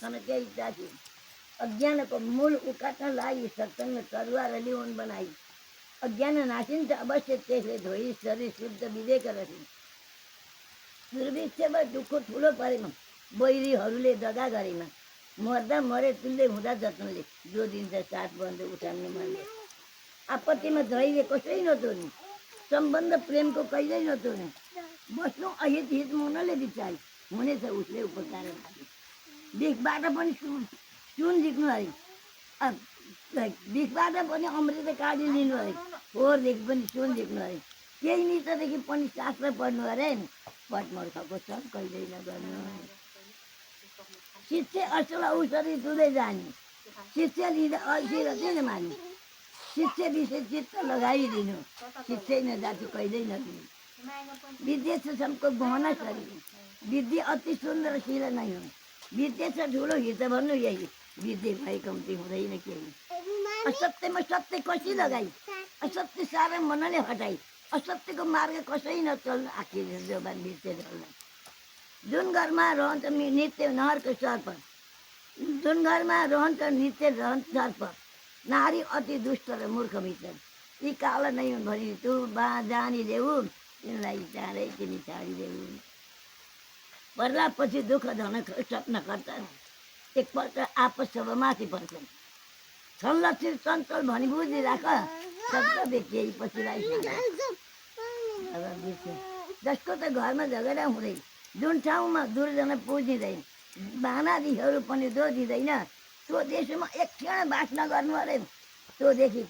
અને તે ઈચ્છાથી અજ્ઞાન મૂળ ઉકાટના લાવી સત્સંગ તરવાર અલીઓન બનાવી અજ્ઞાન નાસીને અવશ્ય તે ધોઈ શરીર શુદ્ધ વિવેક રહી દુર્ભિક્ષ દુઃખો ઠૂલો પાડીમાં બોયરીहरूले દગા गरेमा મરदा મરે તુલ્ય હુँदा જતનले જો દિન સાત બંધ ઉઠાને મળે આપત્તિમાં ધૈર્ય કશું નહોતું ને સંબંધ પ્રેમ કો કઈ નહોતું ને બસનું અહિત હિત મોનલે વિચારી મને તો ઉઠલે ઉપર તારે દીખ બાટા પણ શું દીખનું આવી દીખ બાટા પણ અમૃત કાઢી લીધું અરે ઓર દેખ પણ શું દીખનું અરે કેही નહીં તો દેખી પણ શાસ્ત્ર પડનું અરે ને પટમળ ખાકો સબ કહી દઈ લગવાનું શિષ્ય અસલ ઔષધિ તુદે જાની શિષ્ય લીધે અલસી હતી ને માની શિષ્ય વિશે ચિત્ત લગાવી દીધું શિષ્યને જાતિ કહી દઈ નથી વિદ્યા છે સબકો ગૌના શરીર વિદ્યા અતિ સુંદર શીલ નહીં વિદ્યા છે ઢૂલો હિતભરનું यही વિદ્યા ભાઈ કમતી હું રહીને કેવી असत्यમાં સત્ય કશી લગાઈ असत्य सारे मनने हटाई असत्य को मार्ग कसै न चल्न आखिर जबान बिर्से चल्न जुन घरमा रहन्छ नित्य नहरको सर्प जुन घरमा रहन्छ नित्य रहन्छ सर्प नारी अति दुष्ट र मूर्ख मित्र यी काल नै हुन् भनी तू बा जानी देऊ तिनलाई चाँडै तिमी छाडिदेऊ पर्ला पछि दुःख धन सपना गर्छन् एकपल्ट आपस सभामाथि पर्छन् संलक्षित चञ्चल भनी बुझी राख शब्द व्यक्ति पछिलाई जसको त घरमा झगडा हुँदैन जुन ठाउँमा दुर्जना पुजिँदैन बानादीहरू पनि दो दिँदैन त्यो देशमा एक क्षण बास नगर्नु अरे त्योदेखि